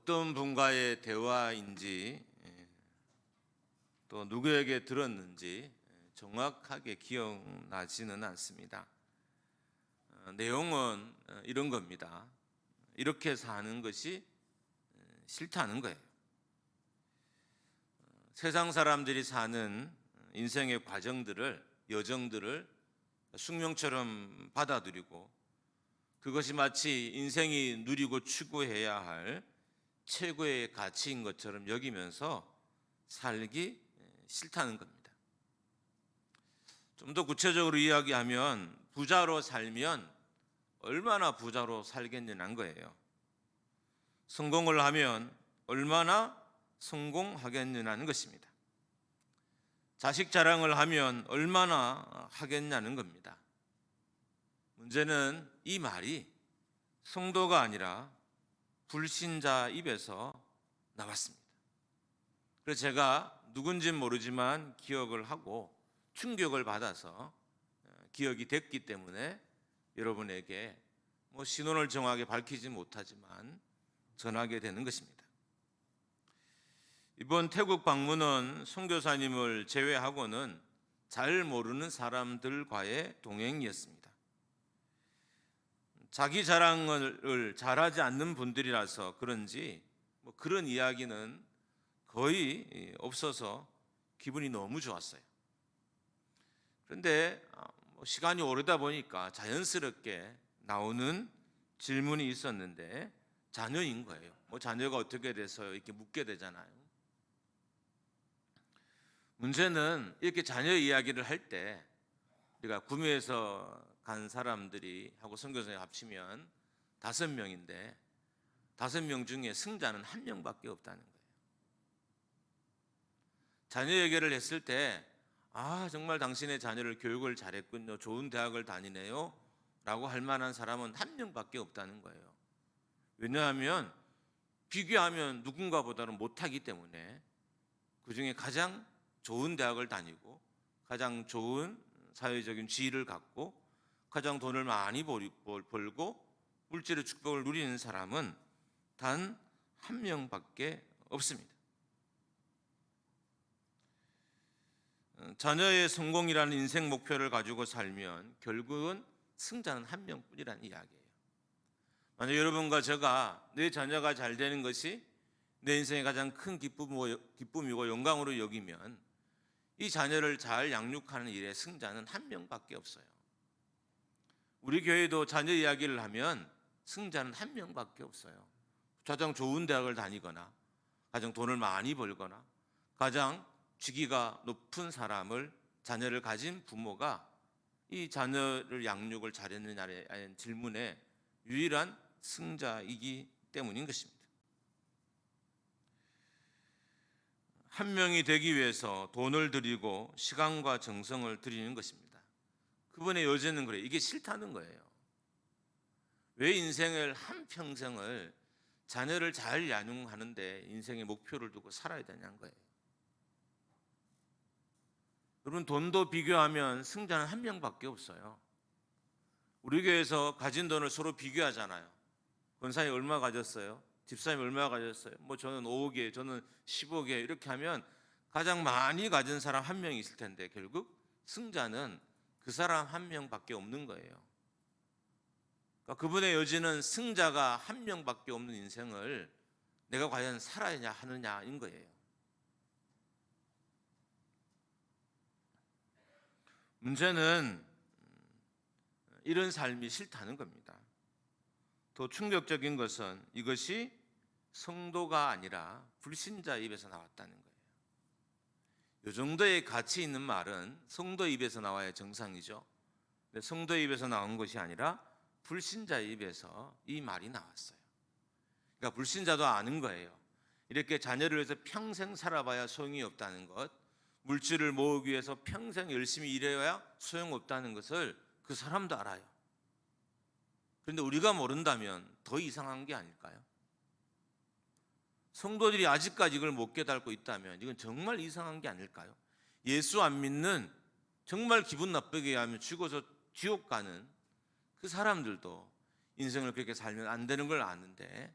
어떤 분과의 대화인지 또 누구에게 들었는지 정확하게 기억나지는 않습니다. 내용은 이런 겁니다. 이렇게 사는 것이 싫다는 거예요. 세상 사람들이 사는 인생의 과정들을, 여정들을 숙명처럼 받아들이고 그것이 마치 인생이 누리고 추구해야 할 최고의 가치인 것처럼 여기면서 살기 싫다는 겁니다. 좀 더 구체적으로 이야기하면 부자로 살면 얼마나 부자로 살겠느냐는 거예요. 성공을 하면 얼마나 성공하겠느냐는 것입니다. 자식 자랑을 하면 얼마나 하겠냐는 겁니다. 문제는 이 말이 성도가 아니라 불신자 입에서 나왔습니다. 그래서 제가 누군지는 모르지만 기억을 하고 충격을 받아서 기억이 됐기 때문에 여러분에게 신원을 정확하게 밝히지 못하지만 전하게 되는 것입니다. 이번 태국 방문은 선교사님을 제외하고는 잘 모르는 사람들과의 동행이었습니다. 자기 자랑을 잘하지 않는 분들이라서 그런지 그런 이야기는 거의 없어서 기분이 너무 좋았어요. 그런데 시간이 오르다 보니까 자연스럽게 나오는 질문이 있었는데 자녀인 거예요. 자녀가 어떻게 돼서 이렇게 묻게 되잖아요. 문제는 이렇게 자녀 이야기를 할 때 우리가 구미에서 간 사람들이 하고 선교사님 합치면 5명인데 5명 중에 승자는 1명밖에 없다는 거예요. 자녀 얘기를 했을 때 정말 당신의 자녀를 교육을 잘했군요, 좋은 대학을 다니네요 라고 할 만한 사람은 1명밖에 없다는 거예요. 왜냐하면 비교하면 누군가보다는 못하기 때문에 그 중에 가장 좋은 대학을 다니고 가장 좋은 사회적인 지위를 갖고 가장 돈을 많이 벌고 물질의 축복을 누리는 사람은 단 1명밖에 없습니다. 자녀의 성공이라는 인생 목표를 가지고 살면 결국은 승자는 1명뿐이라는 이야기예요. 만약 여러분과 제가 내 자녀가 잘 되는 것이 내 인생의 가장 큰 기쁨이고 영광으로 여기면 이 자녀를 잘 양육하는 일에 승자는 1명밖에 없어요. 우리 교회도 자녀 이야기를 하면 승자는 1명밖에 없어요. 가장 좋은 대학을 다니거나 가장 돈을 많이 벌거나 가장 직위가 높은 자녀를 가진 부모가 이 자녀를 양육을 잘했느냐는 질문에 유일한 승자이기 때문인 것입니다. 1명이 되기 위해서 돈을 들이고 시간과 정성을 들이는 것입니다. 그분의 여제는 그래요. 이게 싫다는 거예요. 왜 인생을 한평생을 자녀를 잘 양육하는데 인생의 목표를 두고 살아야 되냐는 거예요. 여러분, 돈도 비교하면 승자는 1명밖에 없어요. 우리 교회에서 가진 돈을 서로 비교하잖아요. 권사님 얼마 가졌어요? 집사님 얼마 가졌어요? 저는 5억이에요. 저는 10억이에요. 이렇게 하면 가장 많이 가진 사람 1명 있을 텐데 결국 승자는 그 사람 1명밖에 없는 거예요. 그러니까 그분의 여지는 승자가 1명밖에 없는 인생을 내가 과연 살아야 하느냐인 거예요. 문제는 이런 삶이 싫다는 겁니다. 더 충격적인 것은 이것이 성도가 아니라 불신자 입에서 나왔다는 거예요. 이 정도의 가치 있는 말은 성도 입에서 나와야 정상이죠. 근데 성도 입에서 나온 것이 아니라 불신자 입에서 이 말이 나왔어요. 그러니까 불신자도 아는 거예요. 이렇게 자녀를 위해서 평생 살아봐야 소용이 없다는 것, 물질을 모으기 위해서 평생 열심히 일해야 소용없다는 것을 그 사람도 알아요. 그런데 우리가 모른다면 더 이상한 게 아닐까요? 성도들이 아직까지 이걸 못 깨닫고 있다면 이건 정말 이상한 게 아닐까요? 예수 안 믿는 정말 기분 나쁘게 하면 죽어서 지옥 가는 그 사람들도 인생을 그렇게 살면 안 되는 걸 아는데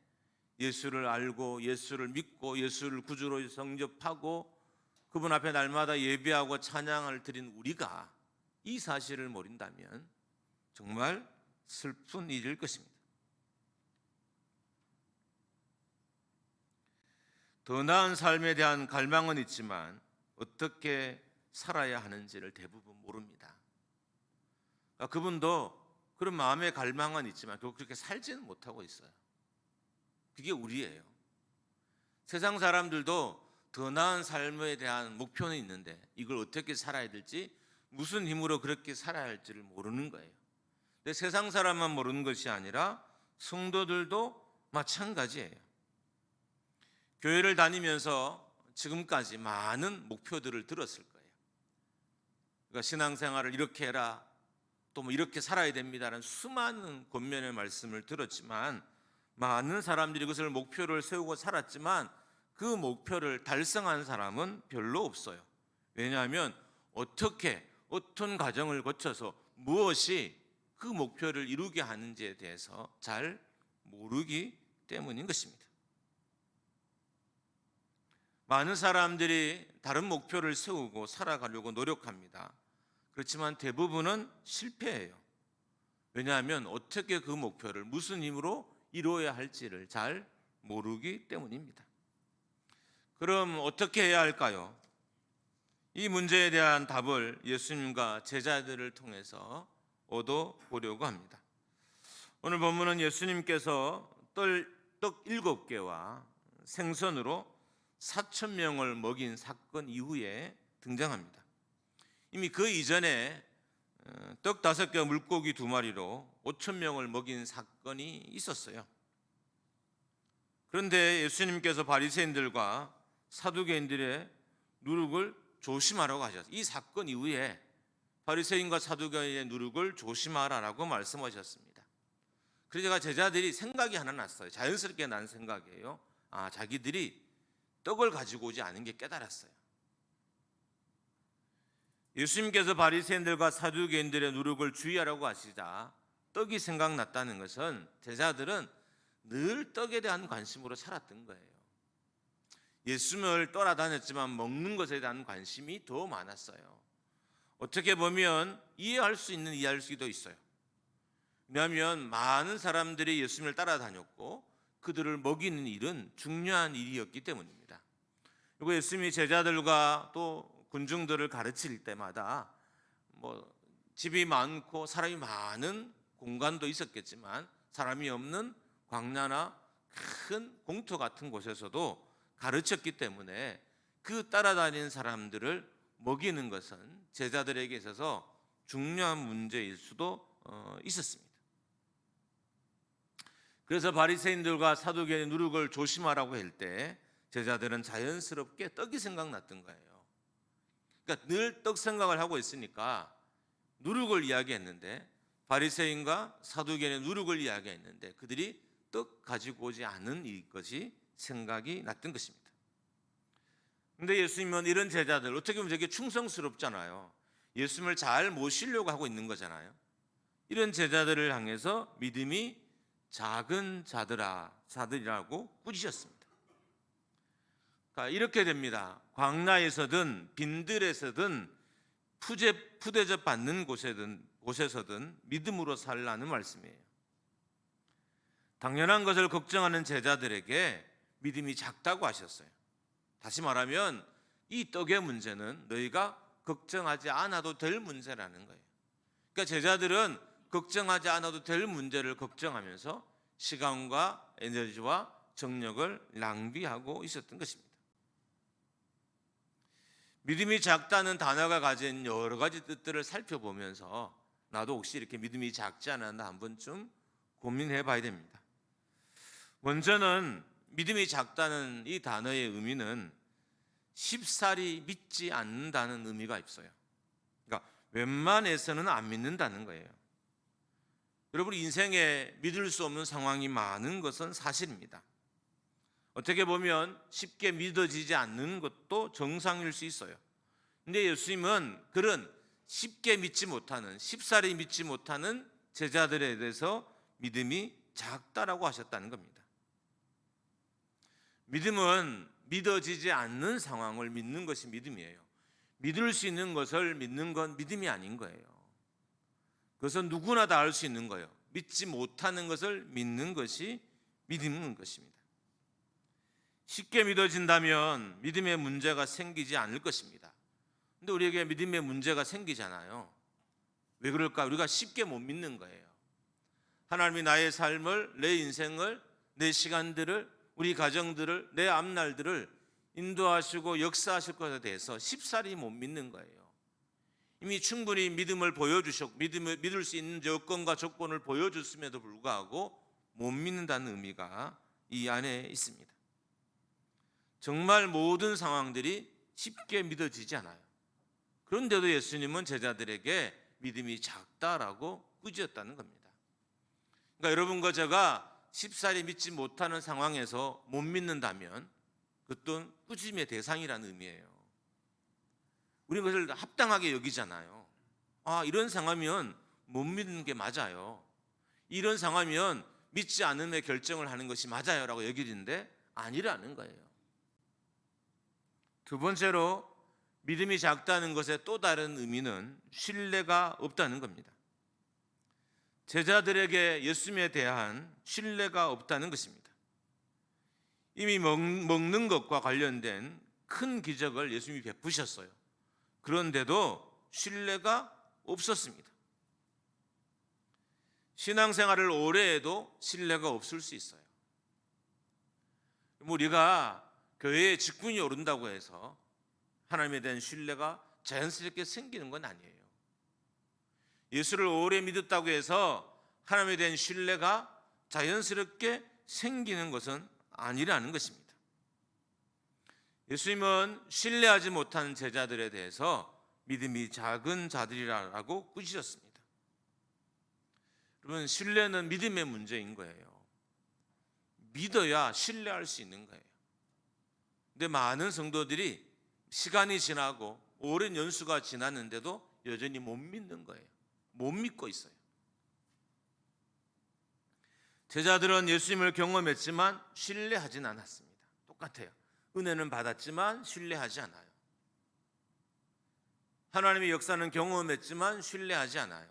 예수를 알고 예수를 믿고 예수를 구주로 영접하고 그분 앞에 날마다 예배하고 찬양을 드린 우리가 이 사실을 모른다면 정말 슬픈 일일 것입니다. 더 나은 삶에 대한 갈망은 있지만 어떻게 살아야 하는지를 대부분 모릅니다. 그분도 그런 마음의 갈망은 있지만 결국 그렇게 살지는 못하고 있어요. 그게 우리예요. 세상 사람들도 더 나은 삶에 대한 목표는 있는데 이걸 어떻게 살아야 될지, 무슨 힘으로 그렇게 살아야 할지를 모르는 거예요. 근데 세상 사람만 모르는 것이 아니라 성도들도 마찬가지예요. 교회를 다니면서 지금까지 많은 목표들을 들었을 거예요. 그러니까 신앙생활을 이렇게 해라, 또 뭐 이렇게 살아야 됩니다라는 수많은 권면의 말씀을 들었지만 많은 사람들이 그것을 목표를 세우고 살았지만 그 목표를 달성한 사람은 별로 없어요. 왜냐하면 어떤 과정을 거쳐서 무엇이 그 목표를 이루게 하는지에 대해서 잘 모르기 때문인 것입니다. 많은 사람들이 다른 목표를 세우고 살아가려고 노력합니다. 그렇지만 대부분은 실패해요. 왜냐하면 어떻게 그 목표를 무슨 힘으로 이루어야 할지를 잘 모르기 때문입니다. 그럼 어떻게 해야 할까요? 이 문제에 대한 답을 예수님과 제자들을 통해서 얻어보려고 합니다. 오늘 본문은 예수님께서 떡 7개와 생선으로 4,000명을 먹인 사건 이후에 등장합니다. 이미 그 이전에 떡 5개 물고기 2마리로 5,000명을 먹인 사건이 있었어요. 그런데 예수님께서 바리새인들과 사두개인들의 누룩을 조심하라고 하셨어요. 이 사건 이후에 바리새인과 사두개인의 누룩을 조심하라라고 말씀하셨습니다. 그러니까 제자들이 생각이 하나 났어요. 자연스럽게 난 생각이에요. 자기들이 떡을 가지고 오지 않은 게 깨달았어요. 예수님께서 바리새인들과 사두개인들의 누룩을 주의하라고 하시자 떡이 생각났다는 것은 제자들은 늘 떡에 대한 관심으로 살았던 거예요. 예수님을 따라다녔지만 먹는 것에 대한 관심이 더 많았어요. 어떻게 보면 이해할 수도 있어요. 왜냐하면 많은 사람들이 예수님을 따라다녔고 그들을 먹이는 일은 중요한 일이었기 때문입니다. 그리고 예수님이 제자들과 또 군중들을 가르칠 때마다 집이 많고 사람이 많은 공간도 있었겠지만 사람이 없는 광야나 큰 공터 같은 곳에서도 가르쳤기 때문에 그 따라다니는 사람들을 먹이는 것은 제자들에게 있어서 중요한 문제일 수도 있었습니다. 그래서 바리새인들과 사두개인의 누룩을 조심하라고 할 때 제자들은 자연스럽게 떡이 생각났던 거예요. 그러니까 늘 떡 생각을 하고 있으니까 누룩을 이야기했는데 바리새인과 사두개인의 누룩을 이야기했는데 그들이 떡 가지고 오지 않은 것이 생각이 났던 것입니다. 그런데 예수님은 이런 제자들, 어떻게 보면 되게 충성스럽잖아요. 예수님을 잘 모시려고 하고 있는 거잖아요. 이런 제자들을 향해서 믿음이 작은 자들이라고 꾸짖으셨습니다. 그러니까 이렇게 됩니다. 광야에서든 빈들에서든 푸대접 받는 곳에서든 믿음으로 살라는 말씀이에요. 당연한 것을 걱정하는 제자들에게 믿음이 작다고 하셨어요. 다시 말하면 이 떡의 문제는 너희가 걱정하지 않아도 될 문제라는 거예요. 그러니까 제자들은 걱정하지 않아도 될 문제를 걱정하면서 시간과 에너지와 정력을 낭비하고 있었던 것입니다. 믿음이 작다는 단어가 가진 여러 가지 뜻들을 살펴보면서 나도 혹시 이렇게 믿음이 작지 않았나 한 번쯤 고민해 봐야 됩니다. 먼저는 믿음이 작다는 이 단어의 의미는 쉽사리 믿지 않는다는 의미가 있어요. 그러니까 웬만해서는 안 믿는다는 거예요. 여러분, 인생에 믿을 수 없는 상황이 많은 것은 사실입니다. 어떻게 보면 쉽게 믿어지지 않는 것도 정상일 수 있어요. 근데 예수님은 그런 쉽게 믿지 못하는, 쉽사리 믿지 못하는 제자들에 대해서 믿음이 작다라고 하셨다는 겁니다. 믿음은 믿어지지 않는 상황을 믿는 것이 믿음이에요. 믿을 수 있는 것을 믿는 건 믿음이 아닌 거예요. 그것은 누구나 다 알 수 있는 거예요. 믿지 못하는 것을 믿는 것이 믿음인 것입니다. 쉽게 믿어진다면 믿음의 문제가 생기지 않을 것입니다. 근데 우리에게 믿음의 문제가 생기잖아요. 왜 그럴까? 우리가 쉽게 못 믿는 거예요. 하나님이 나의 삶을, 내 인생을, 내 시간들을, 우리 가정들을, 내 앞날들을 인도하시고 역사하실 것에 대해서 쉽사리 못 믿는 거예요. 이미 충분히 믿음을 보여주셨고 믿을 수 있는 여건과 조건을 보여줬음에도 불구하고 못 믿는다는 의미가 이 안에 있습니다. 정말 모든 상황들이 쉽게 믿어지지 않아요. 그런데도 예수님은 제자들에게 믿음이 작다라고 꾸짖었다는 겁니다. 그러니까 여러분과 제가 쉽사리 믿지 못하는 상황에서 못 믿는다면 그것도 꾸짖음의 대상이라는 의미예요. 우리는 그것을 합당하게 여기잖아요. 이런 상황이면 못 믿는 게 맞아요. 이런 상황이면 믿지 않음의 결정을 하는 것이 맞아요 라고 여기는데 아니라는 거예요. 두 번째로 믿음이 작다는 것의 또 다른 의미는 신뢰가 없다는 겁니다. 제자들에게 예수님에 대한 신뢰가 없다는 것입니다. 이미 먹는 것과 관련된 큰 기적을 예수님이 베푸셨어요. 그런데도 신뢰가 없었습니다. 신앙생활을 오래 해도 신뢰가 없을 수 있어요. 우리가 교회에 직분이 오른다고 해서 하나님에 대한 신뢰가 자연스럽게 생기는 건 아니에요. 예수를 오래 믿었다고 해서 하나님에 대한 신뢰가 자연스럽게 생기는 것은 아니라는 것입니다. 예수님은 신뢰하지 못하는 제자들에 대해서 믿음이 작은 자들이라고 꾸짖었습니다. 여러분, 신뢰는 믿음의 문제인 거예요. 믿어야 신뢰할 수 있는 거예요. 근데 많은 성도들이 시간이 지나고 오랜 연수가 지났는데도 여전히 못 믿는 거예요. 못 믿고 있어요. 제자들은 예수님을 경험했지만 신뢰하진 않았습니다. 똑같아요. 은혜는 받았지만 신뢰하지 않아요. 하나님의 역사는 경험했지만 신뢰하지 않아요.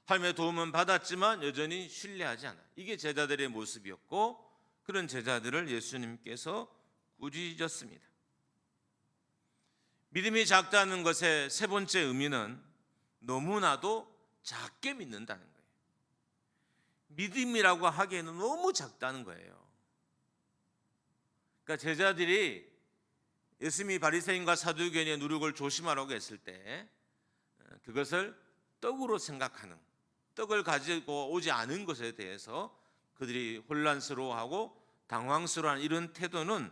하나님의 도움은 받았지만 여전히 신뢰하지 않아요. 이게 제자들의 모습이었고 그런 제자들을 예수님께서 꾸짖었습니다. 믿음이 작다는 것의 세 번째 의미는 너무나도 작게 믿는다는 거예요. 믿음이라고 하기에는 너무 작다는 거예요. 그러니까 제자들이 예수님이 바리새인과 사두개인의 누룩을 조심하라고 했을 때 그것을 떡으로 생각하는, 떡을 가지고 오지 않은 것에 대해서 그들이 혼란스러워하고 당황스러워하는 이런 태도는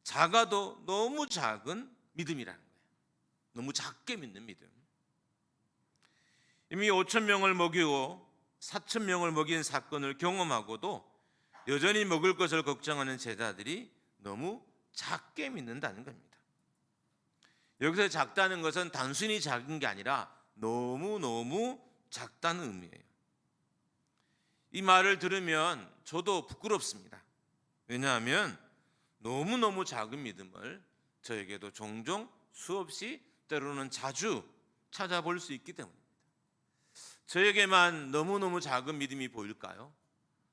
작아도 너무 작은 믿음이라는 거예요. 너무 작게 믿는 믿음. 이미 5,000명을 먹이고 4,000명을 먹인 사건을 경험하고도 여전히 먹을 것을 걱정하는 제자들이 너무 작게 믿는다는 겁니다. 여기서 작다는 것은 단순히 작은 게 아니라 너무너무 작다는 의미예요. 이 말을 들으면 저도 부끄럽습니다. 왜냐하면 너무너무 작은 믿음을 저에게도 종종 수없이 때로는 자주 찾아볼 수 있기 때문입니다. 저에게만 너무너무 작은 믿음이 보일까요?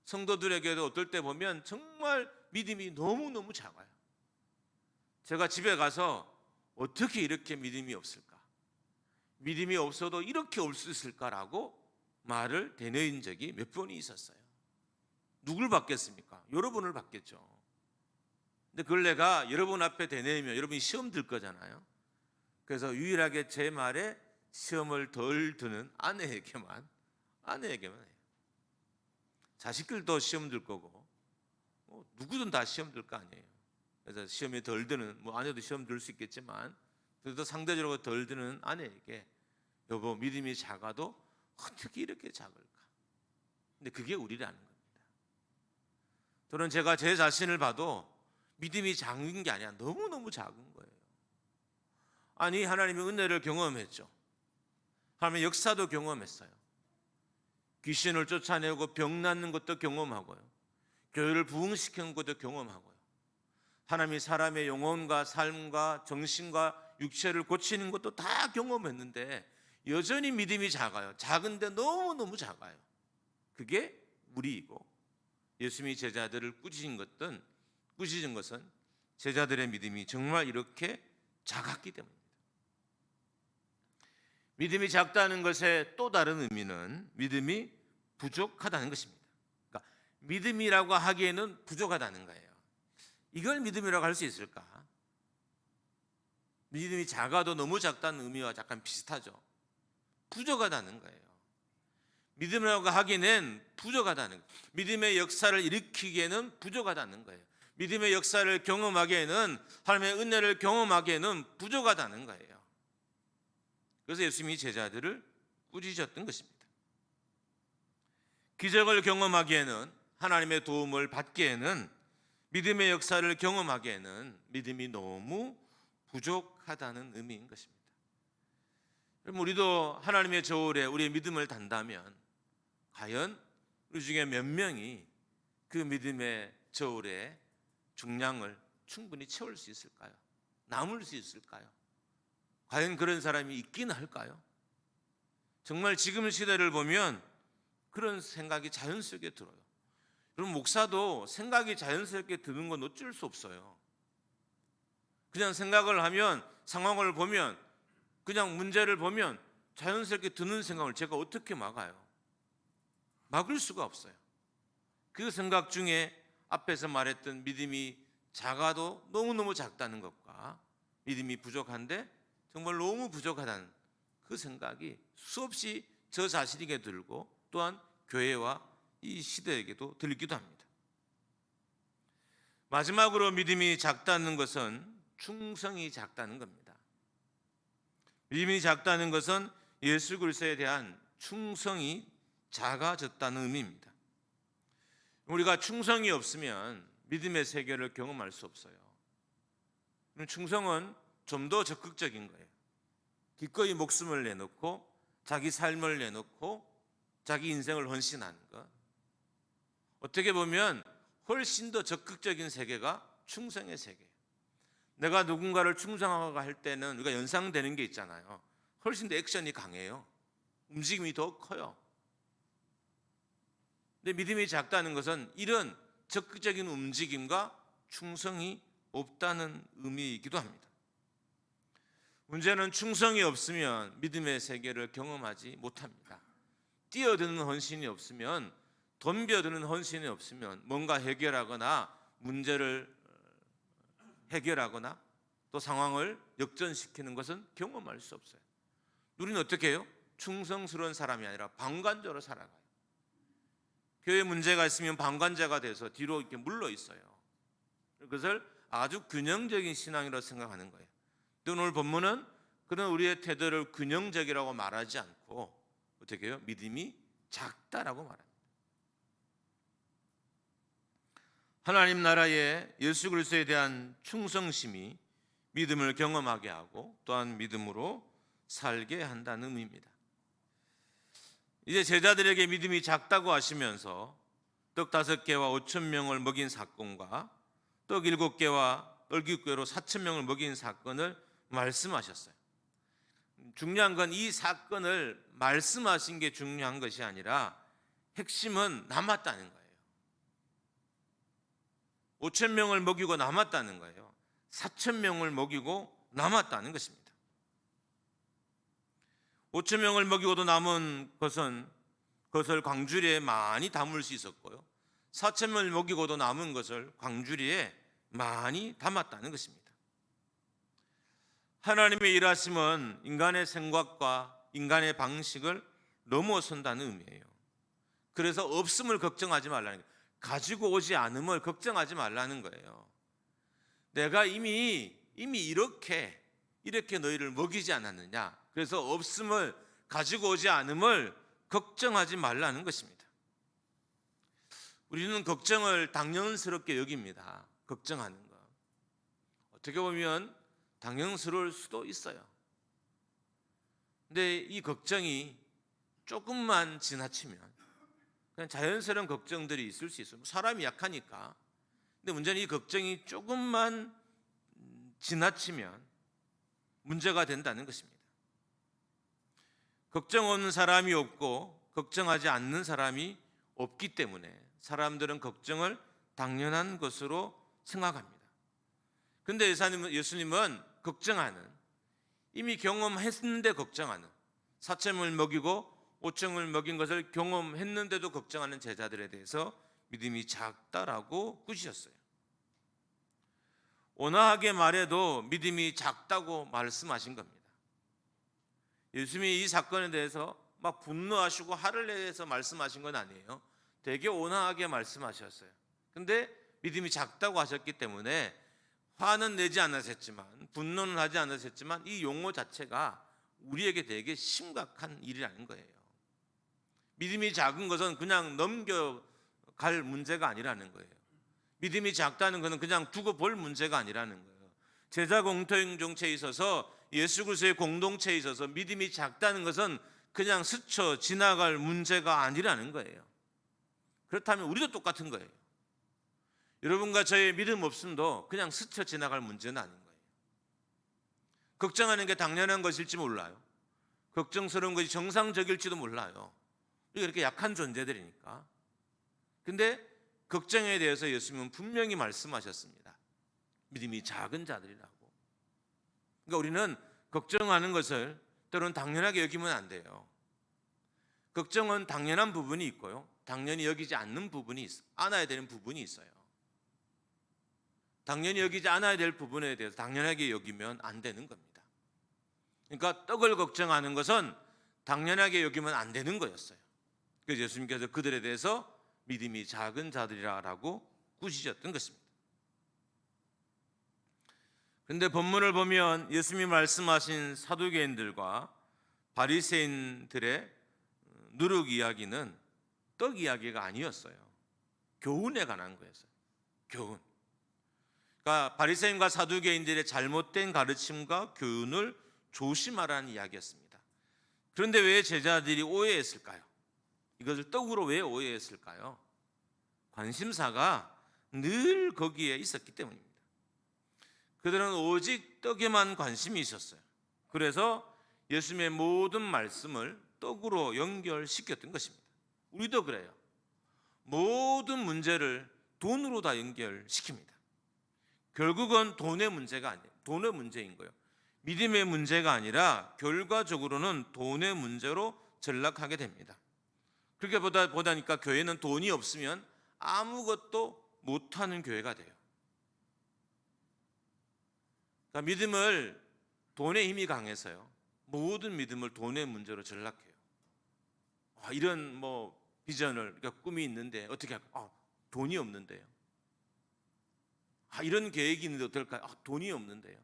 성도들에게도 어떨 때 보면 정말 믿음이 너무너무 작아요. 제가 집에 가서 어떻게 이렇게 믿음이 없을까? 믿음이 없어도 이렇게 올 수 있을까라고 말을 되뇌인 적이 몇 번이 있었어요. 누굴 받겠습니까? 여러분을 받겠죠. 근데 그걸 내가 여러분 앞에 되뇌이면 여러분이 시험 들 거잖아요. 그래서 유일하게 제 말에 시험을 덜 드는 아내에게만 해요. 자식들도 시험 들 거고 누구든 다 시험 들 거 아니에요. 그래서 시험이 덜 드는 아내도 시험 들 수 있겠지만 그래도 상대적으로 덜 드는 아내에게 여보 믿음이 작아도 어떻게 이렇게 작을까? 근데 그게 우리라는 겁니다. 저는 제가 제 자신을 봐도 믿음이 작은 게 아니라 너무너무 작은 거예요. 아니 하나님의 은혜를 경험했죠. 하나님의 역사도 경험했어요. 귀신을 쫓아내고 병 낫는 것도 경험하고요. 교회를 부흥시키는 것도 경험하고요. 하나님이 사람의 영혼과 삶과 정신과 육체를 고치는 것도 다 경험했는데 여전히 믿음이 작아요. 작은데 너무너무 작아요. 그게 무리이고, 예수님이 제자들을 꾸짖은 것은 제자들의 믿음이 정말 이렇게 작았기 때문입니다. 믿음이 작다는 것의 또 다른 의미는 믿음이 부족하다는 것입니다. 그러니까 믿음이라고 하기에는 부족하다는 거예요. 이걸 믿음이라고 할 수 있을까? 믿음이 작아도 너무 작다는 의미와 약간 비슷하죠. 부족하다는 거예요. 믿음이라고 하기에는 부족하다는 거예요. 믿음의 역사를 일으키기에는 부족하다는 거예요. 믿음의 역사를 경험하기에는, 하나님의 은혜를 경험하기에는 부족하다는 거예요. 그래서 예수님이 제자들을 꾸짖으셨던 것입니다. 기적을 경험하기에는, 하나님의 도움을 받기에는, 믿음의 역사를 경험하기에는 믿음이 너무 부족하다는 의미인 것입니다. 여러분, 우리도 하나님의 저울에 우리의 믿음을 단다면 과연 우리 중에 몇 명이 그 믿음의 저울에 중량을 충분히 채울 수 있을까요? 남을 수 있을까요? 과연 그런 사람이 있기는 할까요? 정말 지금 시대를 보면 그런 생각이 자연스럽게 들어요. 여러분, 목사도 생각이 자연스럽게 드는 건 어쩔 수 없어요. 그냥 생각을 하면, 상황을 보면, 그냥 문제를 보면 자연스럽게 드는 생각을 제가 어떻게 막아요? 막을 수가 없어요. 그 생각 중에 앞에서 말했던 믿음이 작아도 너무너무 작다는 것과 믿음이 부족한데 정말 너무 부족하다는 그 생각이 수없이 저 자신에게 들고 또한 교회와 이 시대에게도 들기도 합니다. 마지막으로 믿음이 작다는 것은 충성이 작다는 겁니다. 믿음이 작다는 것은 예수 그리스도에 대한 충성이 작아졌다는 의미입니다. 우리가 충성이 없으면 믿음의 세계를 경험할 수 없어요. 충성은 좀 더 적극적인 거예요. 기꺼이 목숨을 내놓고 자기 삶을 내놓고 자기 인생을 헌신하는 것. 어떻게 보면 훨씬 더 적극적인 세계가 충성의 세계예요. 내가 누군가를 충성하고 할 때는 우리가 연상되는 게 있잖아요. 훨씬 더 액션이 강해요. 움직임이 더 커요. 근데 믿음이 작다는 것은 이런 적극적인 움직임과 충성이 없다는 의미이기도 합니다. 문제는 충성이 없으면 믿음의 세계를 경험하지 못합니다. 뛰어드는 헌신이 없으면, 덤벼드는 헌신이 없으면 뭔가 해결하거나 문제를 해결하거나 또 상황을 역전시키는 것은 경험할 수 없어요. 우리는 어떻게 해요? 충성스러운 사람이 아니라 방관자로 살아가요. 교회에 문제가 있으면 방관자가 돼서 뒤로 이렇게 물러 있어요. 그것을 아주 균형적인 신앙이라고 생각하는 거예요. 오늘 본문은 그런 우리의 태도를 균형적이라고 말하지 않고 어떻게 해요? 믿음이 작다라고 말합니다. 하나님 나라의 예수 그리스도에 대한 충성심이 믿음을 경험하게 하고 또한 믿음으로 살게 한다는 의미입니다. 이제 제자들에게 믿음이 작다고 하시면서 떡 5개와 5,000명을 먹인 사건과 떡 7개와 얼깃교회로 4,000명을 먹인 사건을 말씀하셨어요. 중요한 건 이 사건을 말씀하신 게 중요한 것이 아니라 핵심은 남았다는 거예요. 5,000명을 먹이고 남았다는 거예요. 4,000명을 먹이고 남았다는 것입니다. 5,000명을 먹이고도 남은 것을 광주리에 많이 담을 수 있었고요. 4,000명을 먹이고도 남은 것을 광주리에 많이 담았다는 것입니다. 하나님의 일하심은 인간의 생각과 인간의 방식을 넘어선다는 의미예요. 그래서 없음을 걱정하지 말라는 거예요. 가지고 오지 않음을 걱정하지 말라는 거예요. 내가 이미 이렇게 너희를 먹이지 않았느냐. 그래서 없음을 가지고 오지 않음을 걱정하지 말라는 것입니다. 우리는 걱정을 당연스럽게 여깁니다. 걱정하는 것. 어떻게 보면 당연스러울 수도 있어요. 근데 이 걱정이 조금만 지나치면 그냥 자연스러운 걱정들이 있을 수 있어요. 사람이 약하니까 근데 문제는 이 걱정이 조금만 지나치면 문제가 된다는 것입니다. 걱정 없는 사람이 없고 걱정하지 않는 사람이 없기 때문에 사람들은 걱정을 당연한 것으로 생각합니다. 그런데 예수님은 걱정하는, 이미 경험했는데 걱정하는, 사천을 먹이고 5천을 먹인 것을 경험했는데도 걱정하는 제자들에 대해서 믿음이 작다라고 꾸짖으셨어요. 온화하게 말해도 믿음이 작다고 말씀하신 겁니다. 예수님이 이 사건에 대해서 막 분노하시고 화를 내서 말씀하신 건 아니에요. 되게 온화하게 말씀하셨어요. 근데 믿음이 작다고 하셨기 때문에 화는 내지 않으셨지만, 분노는 하지 않으셨지만 이 용어 자체가 우리에게 되게 심각한 일이라는 거예요. 믿음이 작은 것은 그냥 넘겨갈 문제가 아니라는 거예요. 믿음이 작다는 것은 그냥 두고 볼 문제가 아니라는 거예요. 제자 공동체에 있어서, 예수 그리스도의 공동체에 있어서 믿음이 작다는 것은 그냥 스쳐 지나갈 문제가 아니라는 거예요. 그렇다면 우리도 똑같은 거예요. 여러분과 저의 믿음 없음도 그냥 스쳐 지나갈 문제는 아닌 거예요. 걱정하는 게 당연한 것일지 몰라요. 걱정스러운 것이 정상적일지도 몰라요. 우리가 이렇게 약한 존재들이니까. 근데 걱정에 대해서 예수님은 분명히 말씀하셨습니다. 믿음이 작은 자들이라고. 그러니까 우리는 걱정하는 것을 때로는 당연하게 여기면 안 돼요. 걱정은 당연한 부분이 있고요, 당연히 여기지 않는 부분이 안아야 되는 부분이 있어요. 당연히 여기지 않아야 될 부분에 대해서 당연하게 여기면 안 되는 겁니다. 그러니까 떡을 걱정하는 것은 당연하게 여기면 안 되는 거였어요. 그래서 예수님께서 그들에 대해서 믿음이 작은 자들이라고 꾸짖으셨던 것입니다. 그런데 본문을 보면 예수님이 말씀하신 사두개인들과 바리새인들의 누룩 이야기는 떡 이야기가 아니었어요. 교훈에 관한 거였어요. 교훈. 그러니까 바리새인과 사두개인들의 잘못된 가르침과 교훈을 조심하라는 이야기였습니다. 그런데 왜 제자들이 오해했을까요? 이것을 떡으로 왜 오해했을까요? 관심사가 늘 거기에 있었기 때문입니다. 그들은 오직 떡에만 관심이 있었어요. 그래서 예수님의 모든 말씀을 떡으로 연결시켰던 것입니다. 우리도 그래요. 모든 문제를 돈으로 다 연결시킵니다. 결국은 돈의 문제가 아니에요. 돈의 문제인 거예요. 믿음의 문제가 아니라 결과적으로는 돈의 문제로 전락하게 됩니다. 그렇게 보다니까 교회는 돈이 없으면 아무것도 못하는 교회가 돼요. 그러니까 믿음을, 돈의 힘이 강해서요, 모든 믿음을 돈의 문제로 전락해요. 이런 비전을, 그러니까 꿈이 있는데 어떻게 할까? 돈이 없는데요. 이런 계획이 있는데 어떨까요? 돈이 없는데요.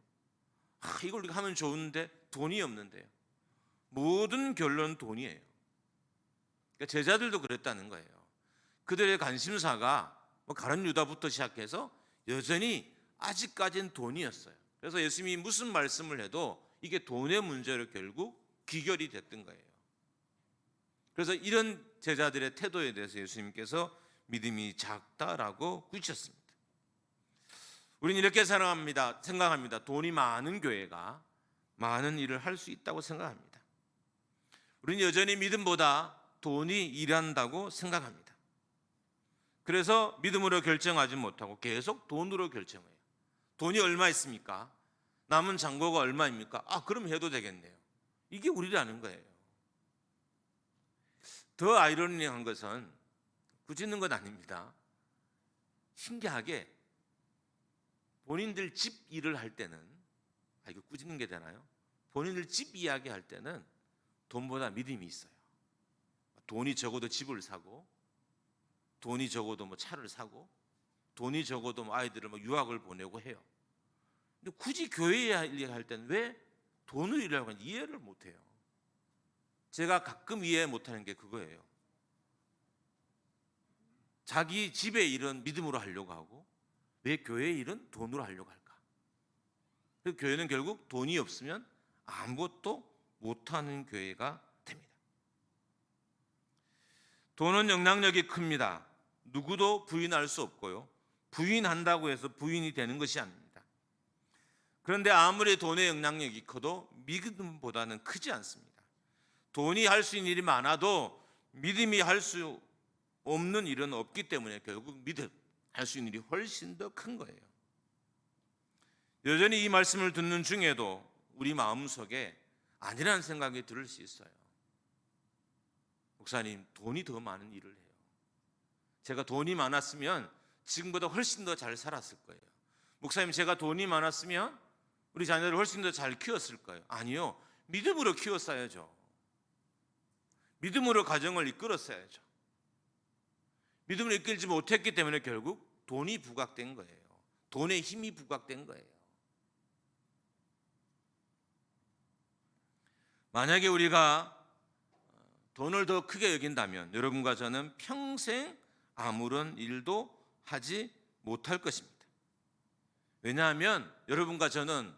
이걸 우리가 하면 좋은데 돈이 없는데요. 모든 결론은 돈이에요. 그러니까 제자들도 그랬다는 거예요. 그들의 관심사가 가룟 유다부터 시작해서 여전히 아직까지는 돈이었어요. 그래서 예수님이 무슨 말씀을 해도 이게 돈의 문제로 결국 귀결이 됐던 거예요. 그래서 이런 제자들의 태도에 대해서 예수님께서 믿음이 작다라고 꾸짖으셨습니다. 우리는 이렇게 생각합니다. 돈이 많은 교회가 많은 일을 할 수 있다고 생각합니다. 우리는 여전히 믿음보다 돈이 일한다고 생각합니다. 그래서 믿음으로 결정하지 못하고 계속 돈으로 결정해요. 돈이 얼마 있습니까? 남은 잔고가 얼마입니까? 그럼 해도 되겠네요. 이게 우리라는 거예요. 더 아이러니한 것은 꾸짖는 건 아닙니다. 신기하게 본인들 집 일을 할 때는, 이거 꾸짖는 게 되나요? 본인들 집 이야기 할 때는 돈보다 믿음이 있어요. 돈이 적어도 집을 사고, 돈이 적어도 차를 사고, 돈이 적어도 아이들을 유학을 보내고 해요. 근데 굳이 교회 일할 때는 왜 돈을 일하고 하는지 이해를 못해요. 제가 가끔 이해 못하는 게 그거예요. 자기 집의 일은 믿음으로 하려고 하고 왜 교회 일은 돈으로 하려고 할까? 그래서 교회는 결국 돈이 없으면 아무것도 못하는 교회가 됩니다. 돈은 영향력이 큽니다. 누구도 부인할 수 없고요, 부인한다고 해서 부인이 되는 것이 아닙니다. 그런데 아무리 돈의 영향력이 커도 믿음보다는 크지 않습니다. 돈이 할 수 있는 일이 많아도 믿음이 할 수 없는 일은 없기 때문에 결국 믿음, 할 수 있는 일이 훨씬 더 큰 거예요. 여전히 이 말씀을 듣는 중에도 우리 마음속에 아니라는 생각이 들 수 있어요. 목사님, 돈이 더 많은 일을 해요. 제가 돈이 많았으면 지금보다 훨씬 더 잘 살았을 거예요. 목사님, 제가 돈이 많았으면 우리 자녀를 훨씬 더 잘 키웠을 거예요. 아니요, 믿음으로 키웠어야죠. 믿음으로 가정을 이끌었어야죠. 믿음으로 이끌지 못했기 때문에 결국 돈이 부각된 거예요. 돈의 힘이 부각된 거예요. 만약에 우리가 돈을 더 크게 여긴다면 여러분과 저는 평생 아무런 일도 하지 못할 것입니다. 왜냐하면 여러분과 저는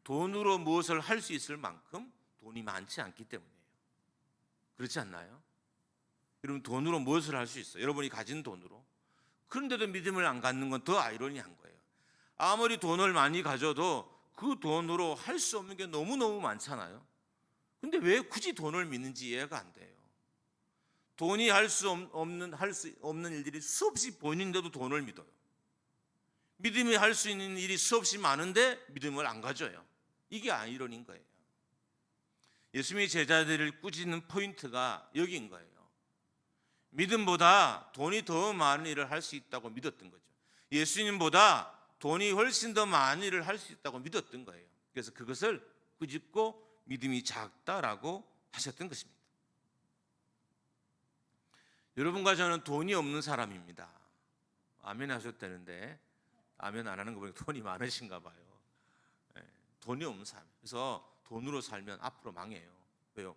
돈으로 무엇을 할 수 있을 만큼 돈이 많지 않기 때문이에요. 그렇지 않나요? 여러분, 돈으로 무엇을 할 수 있어요? 여러분이 가진 돈으로. 그런데도 믿음을 안 갖는 건 더 아이러니한 거예요. 아무리 돈을 많이 가져도 그 돈으로 할 수 없는 게 너무너무 많잖아요. 근데 왜 굳이 돈을 믿는지 이해가 안 돼요. 돈이 할 수 없는 일들이 수없이 보이는데도 돈을 믿어요. 믿음이 할 수 있는 일이 수없이 많은데 믿음을 안 가져요. 이게 아이러니인 거예요. 예수님이 제자들을 꾸짖는 포인트가 여기인 거예요. 믿음보다 돈이 더 많은 일을 할 수 있다고 믿었던 거죠. 예수님보다 돈이 훨씬 더 많은 일을 할 수 있다고 믿었던 거예요. 그래서 그것을 꾸짖고 믿음이 작다라고 하셨던 것입니다. 여러분과 저는 돈이 없는 사람입니다. 아멘 하셨다는데 아멘 안 하는 거 보니까 돈이 많으신가 봐요. 돈이 없는 사람. 그래서 돈으로 살면 앞으로 망해요. 왜요?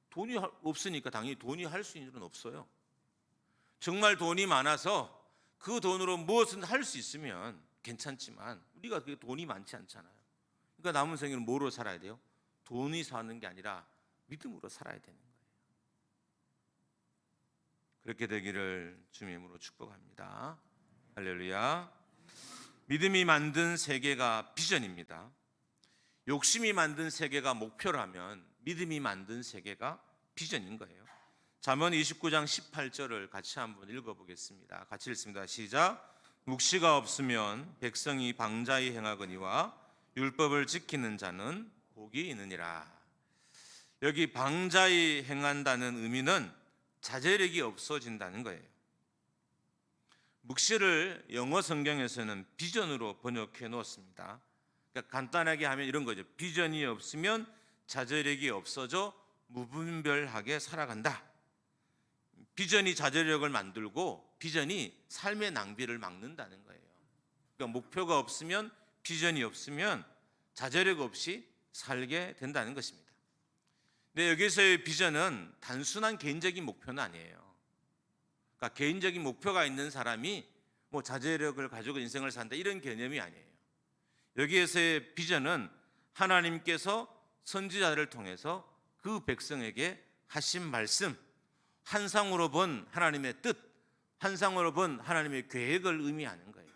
돈이 없으니까 당연히 돈이 할 수 있는 일은 없어요. 정말 돈이 많아서 그 돈으로 무엇은 할 수 있으면 괜찮지만 우리가 그 돈이 많지 않잖아요. 그러니까 남은 생애는 뭐로 살아야 돼요? 돈이 사는 게 아니라 믿음으로 살아야 되는 거예요. 그렇게 되기를 주님의 이름으로 축복합니다. 할렐루야. 믿음이 만든 세계가 비전입니다. 욕심이 만든 세계가 목표라면 믿음이 만든 세계가 비전인 거예요. 잠언 29장 18절을 같이 한번 읽어보겠습니다. 같이 읽습니다. 시작. 묵시가 없으면 백성이 방자히 행하거니와 율법을 지키는 자는 복이 있느니라. 여기 방자히 행한다는 의미는 자제력이 없어진다는 거예요. 묵시를 영어 성경에서는 비전으로 번역해 놓았습니다. 그러니까 간단하게 하면 이런 거죠. 비전이 없으면 자제력이 없어져 무분별하게 살아간다. 비전이 자제력을 만들고 비전이 삶의 낭비를 막는다는 거예요. 그러니까 목표가 없으면, 비전이 없으면 자제력 없이 살게 된다는 것입니다. 근데 여기서의 비전은 단순한 개인적인 목표는 아니에요. 그러니까 개인적인 목표가 있는 사람이 뭐 자제력을 가지고 인생을 산다 이런 개념이 아니에요. 여기에서의 비전은 하나님께서 선지자를 통해서 그 백성에게 하신 말씀, 환상으로 본 하나님의 뜻, 환상으로 본 하나님의 계획을 의미하는 거예요.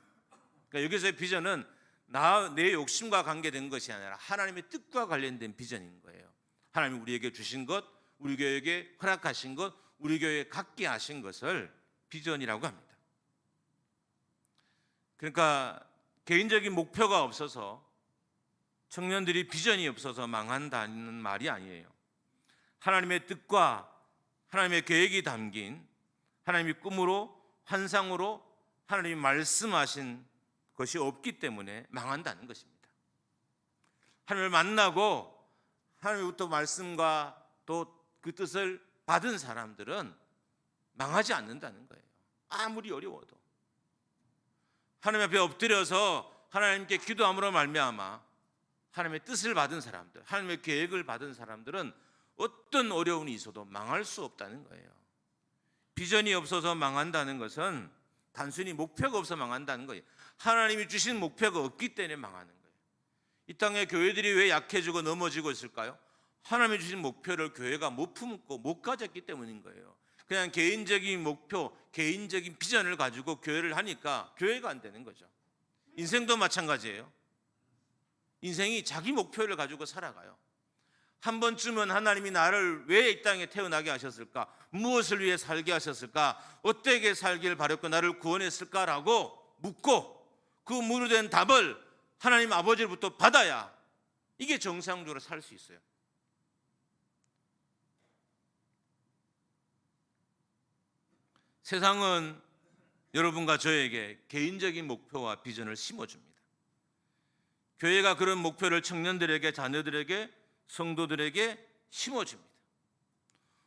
그러니까 여기서의 비전은 내 욕심과 관계된 것이 아니라 하나님의 뜻과 관련된 비전인 거예요. 하나님이 우리에게 주신 것, 우리 교회에게 허락하신 것, 우리 교회에 갖게 하신 것을 비전이라고 합니다. 그러니까 개인적인 목표가 없어서 청년들이 비전이 없어서 망한다는 말이 아니에요. 하나님의 뜻과 하나님의 계획이 담긴 하나님의 꿈으로, 환상으로 하나님이 말씀하신 것이 없기 때문에 망한다는 것입니다. 하나님을 만나고 하나님부터 말씀과 또 그 뜻을 받은 사람들은 망하지 않는다는 거예요. 아무리 어려워도. 하나님 앞에 엎드려서 하나님께 기도함으로 말미암아 하나님의 뜻을 받은 사람들, 하나님의 계획을 받은 사람들은 어떤 어려움이 있어도 망할 수 없다는 거예요. 비전이 없어서 망한다는 것은 단순히 목표가 없어 망한다는 거예요. 하나님이 주신 목표가 없기 때문에 망하는 거예요. 이 땅의 교회들이 왜 약해지고 넘어지고 있을까요? 하나님이 주신 목표를 교회가 못 품고 못 가졌기 때문인 거예요. 그냥 개인적인 목표, 개인적인 비전을 가지고 교회를 하니까 교회가 안 되는 거죠. 인생도 마찬가지예요. 인생이 자기 목표를 가지고 살아가요. 한 번쯤은 하나님이 나를 왜 이 땅에 태어나게 하셨을까? 무엇을 위해 살게 하셨을까? 어떻게 살기를 바랬고 나를 구원했을까라고 묻고 그 문에 대한 답을 하나님 아버지로부터 받아야 이게 정상적으로 살 수 있어요. 세상은 여러분과 저에게 개인적인 목표와 비전을 심어줍니다. 교회가 그런 목표를 청년들에게, 자녀들에게, 성도들에게 심어줍니다.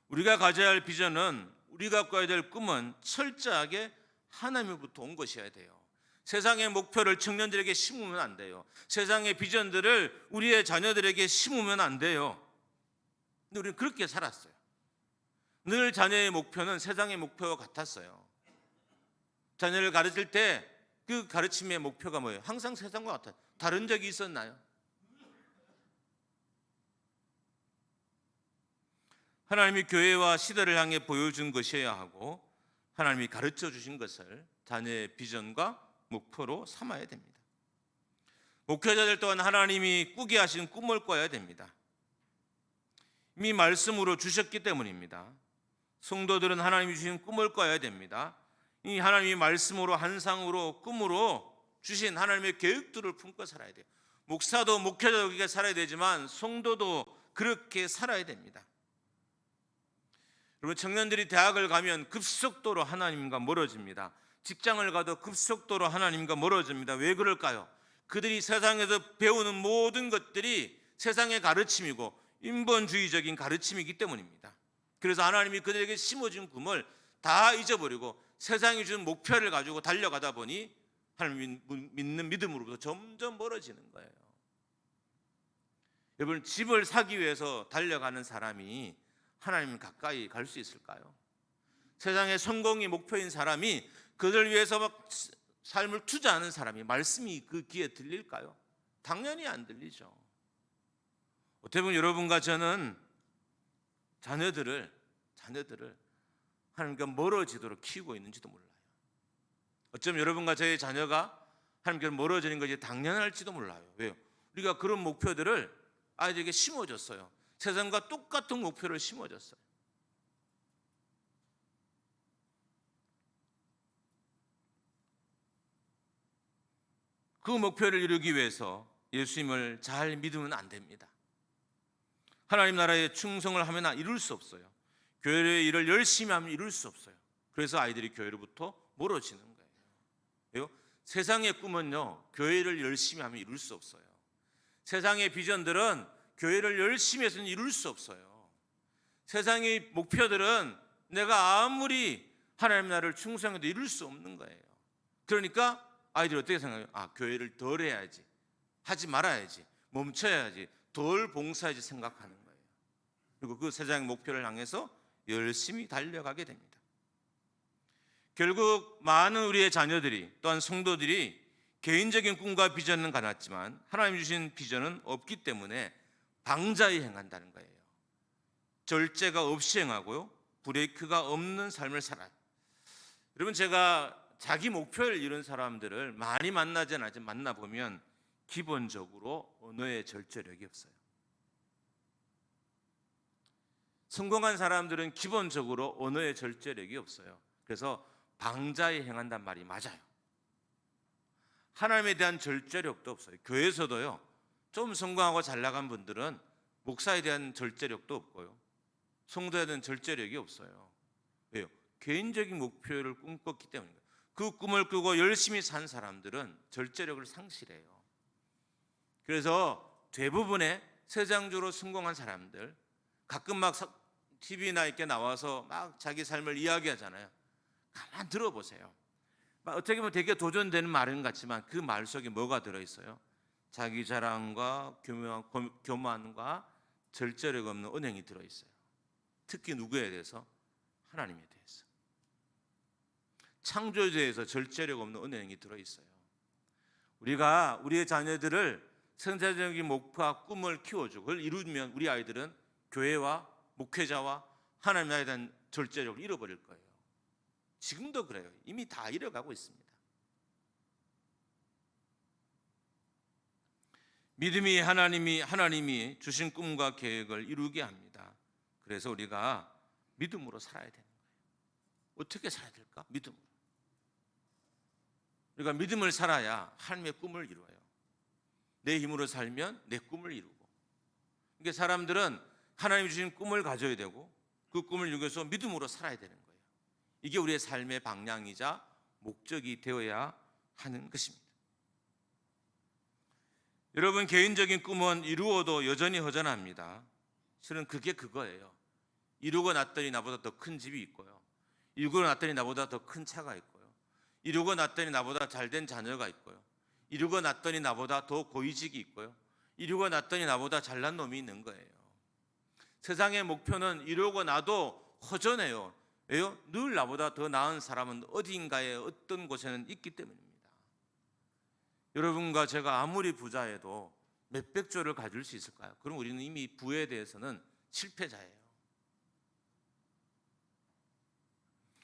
우리가 가져야 할 비전은, 우리가 꿔야 될 꿈은 철저하게 하나님으로부터 온 것이어야 돼요. 세상의 목표를 청년들에게 심으면 안 돼요. 세상의 비전들을 우리의 자녀들에게 심으면 안 돼요. 근데 우리는 그렇게 살았어요. 늘 자녀의 목표는 세상의 목표와 같았어요. 자녀를 가르칠 때 그 가르침의 목표가 뭐예요? 항상 세상과 같아요. 다른 적이 있었나요? 하나님이 교회와 시대를 향해 보여준 것이어야 하고 하나님이 가르쳐 주신 것을 자녀의 비전과 목표로 삼아야 됩니다. 목회자들 또한 하나님이 꾸게 하신 꿈을 꿔야 됩니다. 이미 말씀으로 주셨기 때문입니다. 성도들은 하나님이 주신 꿈을 꿔야 됩니다. 이 하나님이 말씀으로, 환상으로, 꿈으로 주신 하나님의 계획들을 품고 살아야 돼요. 목사도 목회자도 그렇게 살아야 되지만 성도도 그렇게 살아야 됩니다. 여러분, 청년들이 대학을 가면 급속도로 하나님과 멀어집니다. 직장을 가도 급속도로 하나님과 멀어집니다. 왜 그럴까요? 그들이 세상에서 배우는 모든 것들이 세상의 가르침이고 인본주의적인 가르침이기 때문입니다. 그래서 하나님이 그들에게 심어준 꿈을 다 잊어버리고 세상이 준 목표를 가지고 달려가다 보니 하나님 믿는 믿음으로부터 점점 멀어지는 거예요. 여러분, 집을 사기 위해서 달려가는 사람이 하나님 가까이 갈 수 있을까요? 세상의 성공이 목표인 사람이 그들 위해서 막 삶을 투자하는 사람이 말씀이 그 귀에 들릴까요? 당연히 안 들리죠. 어떻게 보면 여러분과 저는 자녀들을 하나님과 멀어지도록 키우고 있는지도 몰라요. 어쩌면 여러분과 저의 자녀가 하나님께 멀어지는 것이 당연할지도 몰라요. 왜요? 우리가 그런 목표들을 아이들에게 심어줬어요. 세상과 똑같은 목표를 심어줬어요. 그 목표를 이루기 위해서 예수님을 잘 믿으면 안 됩니다. 하나님 나라에 충성을 하면 이룰 수 없어요. 교회의 일을 열심히 하면 이룰 수 없어요. 그래서 아이들이 교회로부터 멀어지는 거예요. 왜요? 세상의 꿈은요, 교회를 열심히 하면 이룰 수 없어요. 세상의 비전들은 교회를 열심히 해서는 이룰 수 없어요. 세상의 목표들은 내가 아무리 하나님 나라를 충성해도 이룰 수 없는 거예요. 그러니까 아이들이 어떻게 생각해요? 교회를 덜 해야지, 하지 말아야지, 멈춰야지, 덜 봉사해야지 생각하는 거예요. 그리고 그 세상의 목표를 향해서 열심히 달려가게 됩니다. 결국 많은 우리의 자녀들이, 또한 성도들이 개인적인 꿈과 비전은 가졌지만 하나님 주신 비전은 없기 때문에 방자히 행한다는 거예요. 절제가 없이 행하고요, 브레이크가 없는 삶을 살아요. 여러분, 제가 자기 목표를 이룬 사람들을 많이 만나진 않지만 만나보면 기본적으로 언어의 절제력이 없어요. 성공한 사람들은 기본적으로 언어의 절제력이 없어요. 그래서 방자히 행한단 말이 맞아요. 하나님에 대한 절제력도 없어요. 교회에서도요, 좀 성공하고 잘 나간 분들은 목사에 대한 절제력도 없고요, 성도에 대한 절제력이 없어요. 왜요? 개인적인 목표를 꿈꿨기 때문입니다. 그 꿈을 꾸고 열심히 산 사람들은 절제력을 상실해요. 그래서 대부분의 세상적으로 성공한 사람들, 가끔 막 TV나 이렇게 나와서 막 자기 삶을 이야기하잖아요. 가만 들어보세요. 어떻게 보면 되게 도전되는 말은 같지만 그 말 속에 뭐가 들어있어요? 자기 자랑과 교만과 절제력 없는 언행이 들어있어요. 특히 누구에 대해서? 하나님에 대해서. 창조주에 대해서 절제력 없는 언행이 들어있어요. 우리가 우리의 자녀들을 성자적인 목표와 꿈을 키워주고 그걸 이루면 우리 아이들은 교회와 목회자와 하나님 나라에 대한 절제적으로 잃어버릴 거예요. 지금도 그래요. 이미 다 잃어가고 있습니다. 믿음이 하나님이 주신 꿈과 계획을 이루게 합니다. 그래서 우리가 믿음으로 살아야 되는 거예요. 어떻게 살아야 될까? 믿음으로. 우리가 믿음을 살아야 하나님의 꿈을 이루어요. 내 힘으로 살면 내 꿈을 이루고. 그러니까 사람들은 하나님이 주신 꿈을 가져야 되고 그 꿈을 이루기 위해서 믿음으로 살아야 되는 거예요. 이게 우리의 삶의 방향이자 목적이 되어야 하는 것입니다. 여러분, 개인적인 꿈은 이루어도 여전히 허전합니다. 실은 그게 그거예요. 이루고 났더니 나보다 더 큰 집이 있고요. 이루고 났더니 나보다 더 큰 차가 있고요. 이루고 났더니 나보다 잘된 자녀가 있고요. 이루고 났더니 나보다 더 고위직이 있고요. 이루고 났더니 나보다 잘난 놈이 있는 거예요. 세상의 목표는 이루고 나도 허전해요. 왜요? 늘 나보다 더 나은 사람은 어딘가에 어떤 곳에는 있기 때문입니다. 여러분과 제가 아무리 부자해도 몇백 조를 가질 수 있을까요? 그럼 우리는 이미 부에 대해서는 실패자예요.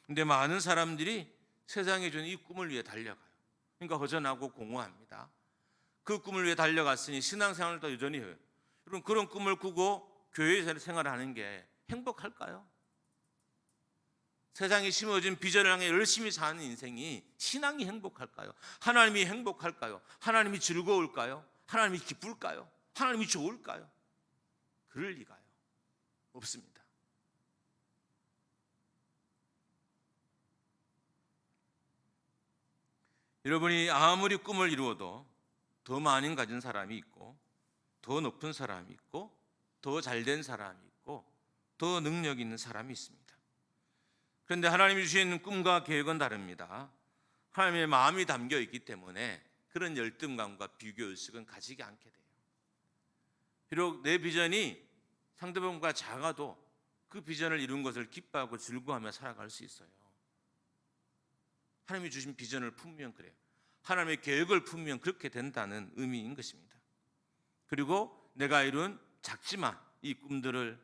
근데 많은 사람들이 세상에 주는 이 꿈을 위해 달려가요. 그러니까 허전하고 공허합니다. 그 꿈을 위해 달려갔으니 신앙생활도 여전히 해요. 여러분, 그런 꿈을 꾸고 교회 생활을 하는 게 행복할까요? 세상에 심어진 비전을 향해 열심히 사는 인생이 신앙이 행복할까요? 하나님이 행복할까요? 하나님이 즐거울까요? 하나님이 기쁠까요? 하나님이 좋을까요? 그럴 리가요 없습니다. 여러분이 아무리 꿈을 이루어도 더 많이 가진 사람이 있고 더 높은 사람이 있고 더 잘된 사람이 있고 더 능력 있는 사람이 있습니다. 그런데 하나님이 주신 꿈과 계획은 다릅니다. 하나님의 마음이 담겨 있기 때문에 그런 열등감과 비교의식은 가지지 않게 돼요. 비록 내 비전이 상대방보다 작아도 그 비전을 이룬 것을 기뻐하고 즐거워하며 살아갈 수 있어요. 하나님이 주신 비전을 품으면 그래요. 하나님의 계획을 품으면 그렇게 된다는 의미인 것입니다. 그리고 내가 이룬 작지만 이 꿈들을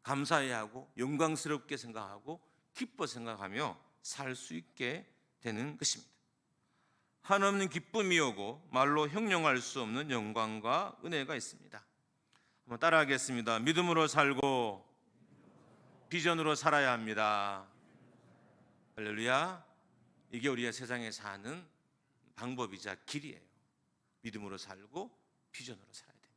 감사해야 하고 영광스럽게 생각하고 기뻐 생각하며 살 수 있게 되는 것입니다. 한없는 기쁨이 오고 말로 형용할 수 없는 영광과 은혜가 있습니다. 한번 따라하겠습니다. 믿음으로 살고 비전으로 살아야 합니다. 할렐루야. 이게 우리가 세상에 사는 방법이자 길이에요. 믿음으로 살고 비전으로 살아야 됩니다.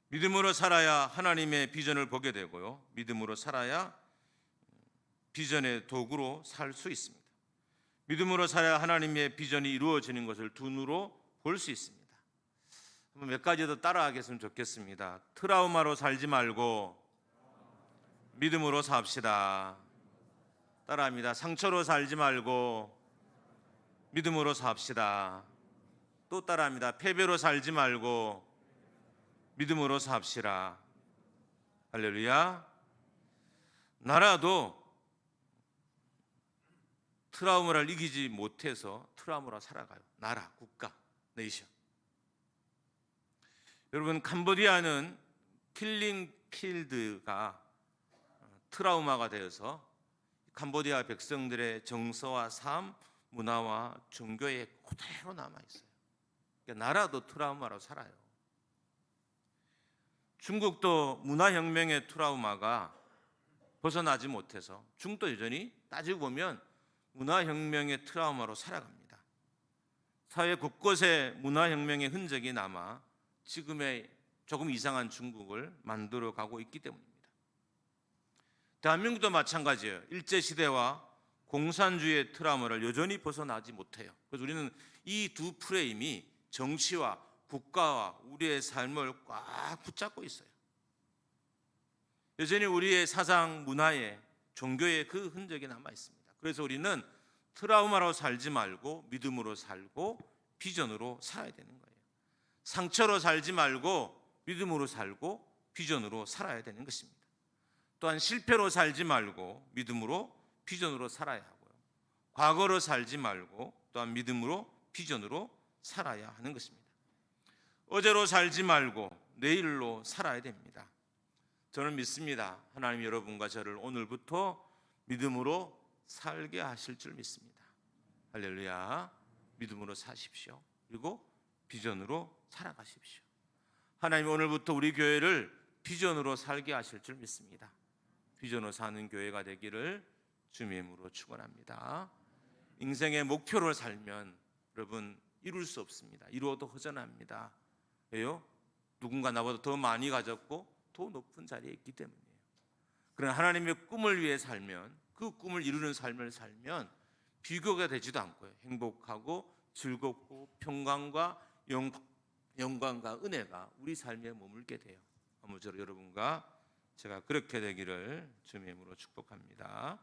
믿음으로 살아야 하나님의 비전을 보게 되고요. 믿음으로 살아야 비전의 도구로 살 수 있습니다. 믿음으로 살아야 하나님의 비전이 이루어지는 것을 두 눈으로 볼 수 있습니다. 한번 몇 가지 더 따라하겠으면 좋겠습니다. 트라우마로 살지 말고 믿음으로 삽시다. 따라합니다. 상처로 살지 말고 믿음으로 삽시다. 또 따라합니다. 패배로 살지 말고 믿음으로 삽시다. 할렐루야. 나라도 트라우마를 이기지 못해서 트라우마로 살아가요. 나라, 국가, 네이션. 여러분, 캄보디아는 킬링 필드가 트라우마가 되어서 캄보디아 백성들의 정서와 삶, 문화와 종교에 그대로 남아있어요. 그러니까 나라도 트라우마로 살아요. 중국도 문화혁명의 트라우마가 벗어나지 못해서 중국도 여전히 따지고 보면 문화혁명의 트라우마로 살아갑니다. 사회 곳곳에 문화혁명의 흔적이 남아 지금의 조금 이상한 중국을 만들어가고 있기 때문입니다. 대한민국도 마찬가지예요. 일제시대와 공산주의의 트라우마를 여전히 벗어나지 못해요. 그래서 우리는 이 두 프레임이 정치와 국가와 우리의 삶을 꽉 붙잡고 있어요. 여전히 우리의 사상, 문화에, 종교에 그 흔적이 남아 있습니다. 그래서 우리는 트라우마로 살지 말고 믿음으로 살고 비전으로 살아야 되는 거예요. 상처로 살지 말고 믿음으로 살고 비전으로 살아야 되는 것입니다. 또한 실패로 살지 말고 믿음으로 비전으로 살아야 하고요. 과거로 살지 말고 또한 믿음으로 비전으로 살아야 하는 것입니다. 어제로 살지 말고 내일로 살아야 됩니다. 저는 믿습니다. 하나님 여러분과 저를 오늘부터 믿음으로 살게 하실 줄 믿습니다. 할렐루야. 믿음으로 사십시오. 그리고 비전으로 살아가십시오. 하나님 오늘부터 우리 교회를 비전으로 살게 하실 줄 믿습니다. 비전으로 사는 교회가 되기를 주님의 이름으로 축원합니다. 인생의 목표를 살면 여러분 이룰 수 없습니다. 이루어도 허전합니다. 왜요? 누군가 나보다 더 많이 가졌고 더 높은 자리에 있기 때문이에요. 그러나 하나님의 꿈을 위해 살면, 그 꿈을 이루는 삶을 살면 비교가 되지도 않고요. 행복하고 즐겁고 평강과 영광과 은혜가 우리 삶에 머물게 돼요. 아무쪼록 여러분과 제가 그렇게 되기를 주님의 이름으로 축복합니다.